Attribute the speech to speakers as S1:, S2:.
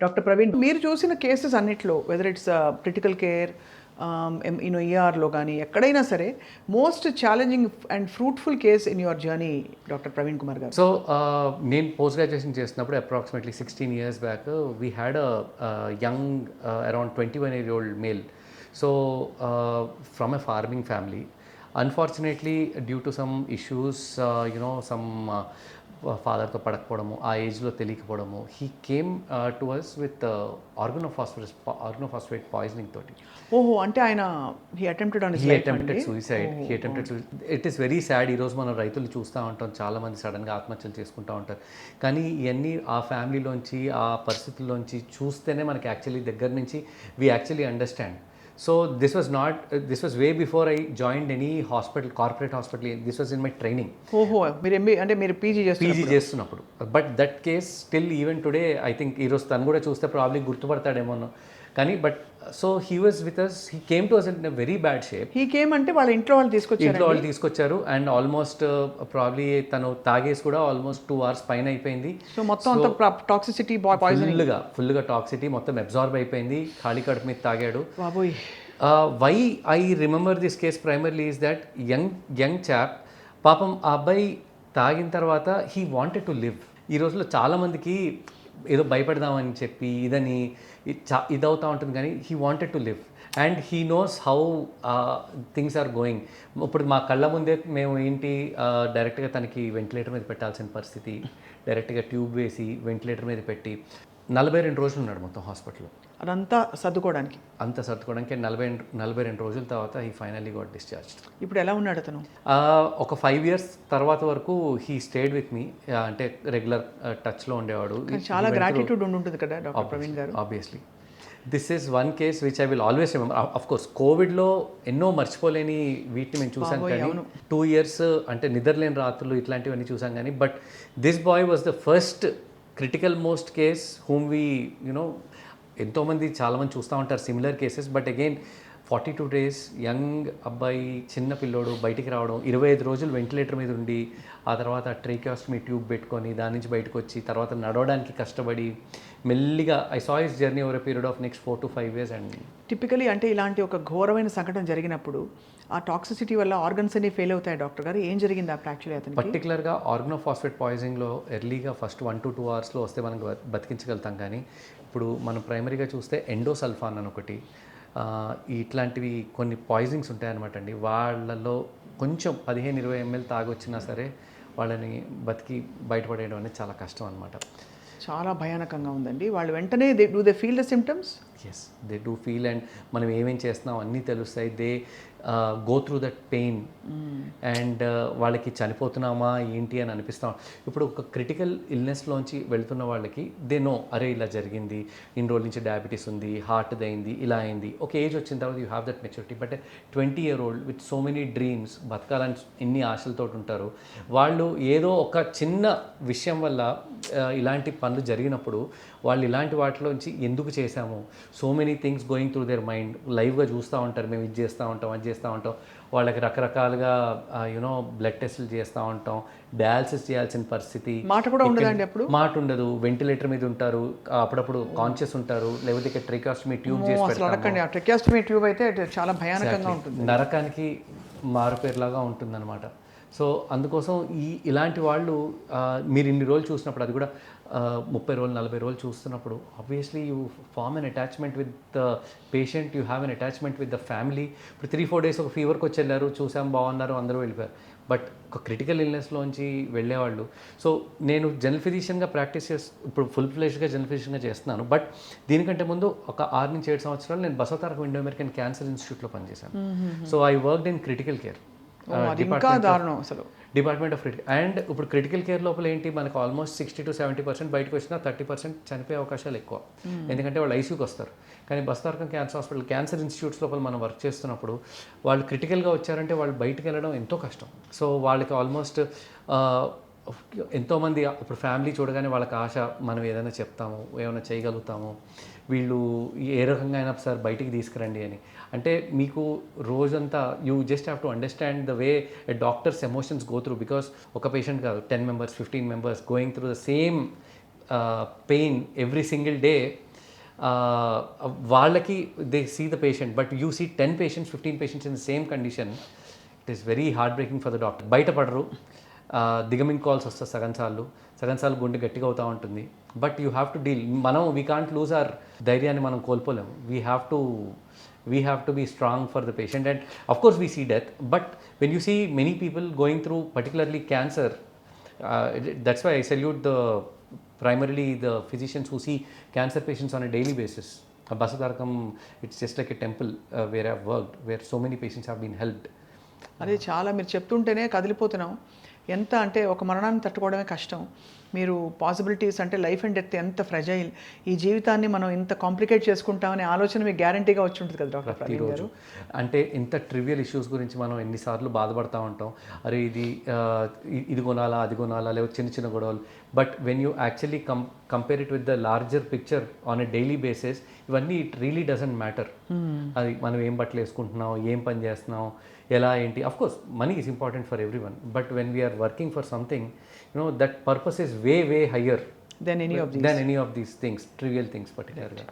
S1: Doctor Praveen, మీరు చూసిన cases అన్నిట్లో వెదర్ ఇట్స్ క్రిటికల్ కేర్ ఈఆర్లో కానీ ఎక్కడైనా సరే most challenging and fruitful case in your journey doctor Praveen Kumar గారు?
S2: సో నేను పోస్ట్ గ్రాడ్యుయేషన్ చేసినప్పుడు approximately 16 years back we had a young around 21-year-old male. So from a farming family, unfortunately due to some issues, some ఫాదర్తో పడకపోవడము, ఆ ఏజ్లో తెలియకపోవడము, he came to us with organophosphate poisoning తోటి.
S1: ఓహో, అంటే ఆయన he attempted
S2: suicide. It is very sad. ఈరోజు మనం రైతులు చూస్తూ ఉంటాం, చాలామంది సడన్గా ఆత్మహత్యలు చేసుకుంటూ ఉంటారు. కానీ ఇవన్నీ ఆ ఫ్యామిలీలోంచి, ఆ పరిస్థితుల్లోంచి చూస్తేనే మనకి యాక్చువల్లీ దగ్గర నుంచి we actually understand. So this was way before I joined any hospital, corporate hospital. This was in my training.
S1: ఓహో, మీరు పీజీ
S2: చేస్తున్నప్పుడు. But that case still even today I think ఈరోజు తను కూడా చూస్తే ప్రాబ్లీ గుర్తుపడతాడేమో. కానీ but so he was with us, he came to us in a very bad shape.
S1: He came అంటే వాళ్ళ ఇంట్లో వాళ్ళు
S2: తీసుకొచ్చారు అండ్ ఆల్మోస్ట్ ప్రాబ్లీ తను తాగేసి కూడా ఆల్మోస్ట్ 2 hours పైన అయిపోయింది.
S1: సో మొత్తం అంతా టాక్సిసిటీ,
S2: ఫుల్గా టాక్సిటీ మొత్తం అబ్జార్బ్ అయిపోయింది. ఖాళీ కడుపు మీద తాగాడు.
S1: బాబోయ్.
S2: Why I remember this case primarily is that young chap, పాపం ఆ అబ్బాయి తాగిన తర్వాత హీ వాంటెడ్ టు లివ్. ఈ రోజుల్లో చాలామందికి ఏదో భయపడదామని చెప్పి ఇదవుతూ ఉంటుంది, కానీ he wanted to live and he knows how things are going. ఇప్పుడు మా కళ్ళ ముందే మేము డైరెక్ట్గా తనకి వెంటిలేటర్ మీద పెట్టాల్సిన పరిస్థితి, డైరెక్ట్గా ట్యూబ్ వేసి వెంటిలేటర్ మీద పెట్టి 42 రోజులు ఉన్నాడు మొత్తం హాస్పిటల్లో.
S1: అదంతా సర్దుకోవడానికి
S2: 42 రోజుల తర్వాత హీ ఫైనల్లీ గాట్ డిశ్చార్జ్డ్.
S1: ఇప్పుడు ఎలా ఉన్నాడు అతను?
S2: ఒక 5 years తర్వాత వరకు హీ స్టేడ్ విత్ మీ, అంటే రెగ్యులర్ టచ్లో ఉండేవాడు.
S1: చాలా గ్రాటిట్యూడ్ ఉంటుంది కదా డాక్టర్ ప్రవీణ్ గారు.
S2: Obviously this is one case which I will always remember. Of course కోవిడ్లో ఎన్నో మర్చిపోలేని వీటిని మేము చూసాం, కానీ 2 years అంటే నిద్రలేని రాత్రులు ఇట్లాంటివన్నీ చూసాం. కానీ but this boy was the first critical most case whom we ఎంతోమంది చాలామంది చూస్తూ ఉంటారు similar cases. But again 42 days young అబ్బాయి, చిన్న పిల్లోడు బయటికి రావడం, 25 రోజులు వెంటిలేటర్ మీద ఉండి, ఆ తర్వాత ట్రేకియోస్టమీ ట్యూబ్ పెట్టుకొని దాని నుంచి బయటకు వచ్చి తర్వాత నడవడానికి కష్టపడి మెల్లిగా I saw his journey over a period of next 4 to 5 years. And
S1: typically అంటే ఇలాంటి ఒక ఘోరమైన సంఘటన జరిగినప్పుడు ఆ టాక్సిసిటీ వల్ల ఆర్గన్స్ అన్ని ఫెయిల్ అవుతాయి డాక్టర్ గారు. ఏం జరిగింది యాక్చువల్లీ అతనికి?
S2: పర్టికులర్గా ఆర్గనోఫాస్ఫేట్ పాయిజనింగ్లో ఎర్లీగా ఫస్ట్ 1 to 2 hours వస్తే మనం బతికించగలుగుతాం. కానీ ఇప్పుడు మనం ప్రైమరీగా చూస్తే ఎండోసల్ఫాన్ అని ఒకటి, ఇట్లాంటివి కొన్ని పాయిజనింగ్స్ ఉంటాయన్నమాట అండి. వాళ్ళలో కొంచెం 15-20 ml తాగొచ్చినా సరే వాళ్ళని బతికి బయటపడేయడం అనేది చాలా కష్టం అనమాట.
S1: చాలా భయానకంగా ఉందండి. వాళ్ళు వెంటనే do they feel the symptoms?
S2: Yes, they do feel. And మనం ఏమేం చేస్తున్నాం అన్నీ తెలుస్తాయి. They go through that pain and వాళ్ళకి చనిపోతున్నామా ఏంటి అని అనిపిస్తాం. ఇప్పుడు ఒక క్రిటికల్ ఇల్నెస్లోంచి వెళ్తున్న వాళ్ళకి దే నో, అరే ఇలా జరిగింది, ఇన్ని రోజుల నుంచి డయాబెటీస్ ఉంది, హార్ట్ది అయింది, ఇలా అయింది. ఒక ఏజ్ వచ్చిన తర్వాత you have that maturity. But 20-year-old with so many dreams, బతకాలని ఎన్ని ఆశలతో ఉంటారు వాళ్ళు, ఏదో ఒక చిన్న విషయం వల్ల ఇలాంటి పనులు జరిగినప్పుడు వాళ్ళు ఇలాంటి వాటిలోంచి ఎందుకు చేశాము, so many things going through their mind. లైవ్గా చూస్తూ ఉంటారు, మేము ఇది చేస్తూ ఉంటాం, అది చేస్తూ ఉంటాం. వాళ్ళకి రకరకాలుగా బ్లడ్ టెస్టులు చేస్తూ ఉంటాం, డయాలసిస్ చేయాల్సిన పరిస్థితి.
S1: మాట కూడా ఉండదండి, అప్పుడు
S2: మాట ఉండదు, వెంటిలేటర్ మీద ఉంటారు, అప్పుడప్పుడు కాన్షియస్ ఉంటారు, లేకపోతే ట్రేకియోస్టమీ ట్యూబ్ చేసి పెడతాము.
S1: ట్రేకియోస్టమీ ట్యూబ్ అయితే చాలా భయానకంగా ఉంటుంది,
S2: నరకానికి మారుపేరులాగా ఉంటుందన్నమాట. సో అందుకోసం ఇలాంటి వాళ్ళు మీరు ఇన్ని రోజులు చూసినప్పుడు, అది కూడా 30 రోజులు 40 రోజులు చూస్తున్నప్పుడు, obviously you form an attachment with the patient, you have an attachment with the family. ఇప్పుడు 3-4 days ఒక ఫీవర్కి వచ్చి వెళ్ళారు, చూసాం, బాగున్నారు, అందరూ వెళ్ళిపోయారు. బట్ ఒక క్రిటికల్ ఇల్నెస్లోంచి వెళ్ళేవాళ్ళు. సో నేను జనరల్ ఫిజిషియన్గా ప్రాక్టీస్ ఇప్పుడు ఫుల్ ఫ్లెజ్డ్గా జనరల్ ఫిజిషియన్గా చేస్తున్నాను. బట్ దీనికంటే ముందు ఒక 6 నుంచి 7 సంవత్సరాలు నేను బసవతారక ఇండో అమెరికన్ క్యాన్సర్ ఇన్స్టిట్యూట్లో పనిచేశాను. So I worked in critical care department of critical. And ఇప్పుడు క్రిటికల్ కేర్ లోపల ఏంటి, మనకు ఆల్మోస్ట్ 60 to 70% బయటకు వచ్చినా 30% చనిపోయే అవకాశాలు ఎక్కువ, ఎందుకంటే వాళ్ళు ఐసీయూకి వస్తారు. కానీ Basavatarakam cancer hospital, cancer institutes లోపల మనం వర్క్ చేస్తున్నప్పుడు వాళ్ళు క్రిటికల్గా వచ్చారంటే వాళ్ళు బయటకు వెళ్ళడం ఎంతో కష్టం. సో వాళ్ళకి ఆల్మోస్ట్ ఎంతోమంది ఇప్పుడు ఫ్యామిలీ చూడగానే వాళ్ళకి ఆశ, మనం ఏదైనా చెప్తాము, ఏమైనా చేయగలుగుతాము, వీళ్ళు ఏ రకంగా అయినా సార్ బయటికి తీసుకురండి అని. అంటే మీకు రోజంతా you just have to understand the way a doctor's emotions go through. Because ఒక పేషెంట్ కాదు, 10 members 15 members going through the same pain every single day. వాళ్ళకి they see the patient but you see 10 patients 15 patients in the same condition. It is very heart breaking for the doctor. బయటపడరు, దిగమింగ్ కాల్స్ వస్తాయి సగం సార్లు గుండె గట్టిగా అవుతూ ఉంటుంది. But you have to deal. We can't lose our ధైర్యాన్ని మనం కోల్పోలేము. We have to be strong for the patient. And of course we see death, but when you see many people going through particularly cancer, that's why I salute primarily the physicians who see cancer patients on a daily basis. Basatarakam, it's just like a temple where I've worked, where so many patients have been helped.
S1: అదే చాలా మీరు చెప్తుంటేనే కదిలిపోతున్నాం. ఎంత అంటే ఒక మరణాన్ని తట్టుకోవడమే కష్టం, మీరు పాసిబిలిటీస్ అంటే లైఫ్ అండ్ డెత్ ఎంత ఫ్రెజైల్, ఈ జీవితాన్ని మనం ఇంత కాంప్లికేట్ చేసుకుంటామనే ఆలోచన మీకు గ్యారంటీగా వచ్చి ఉంటుంది కదా డాక్టర్ ప్రవీణ్ గారు.
S2: అంటే ఇంత ట్రివియల్ ఇష్యూస్ గురించి మనం ఎన్నిసార్లు బాధపడతా ఉంటాం, అరే ఇది కొనాలా అది కొనాలా, లేకపోతే చిన్న చిన్న గొడవలు. But when you actually compare it with the larger picture on a daily basis, ఇవన్నీ ఇట్ రియలీ డజంట్ మ్యాటర్. అది మనం ఏం బట్టలు వేసుకుంటున్నాం, ఏం పని చేస్తున్నాం, ఎలా ఏంటి. Of course money is important for everyone, but when we are working for something, that purpose is way higher
S1: than any of these
S2: things, trivial things particularly.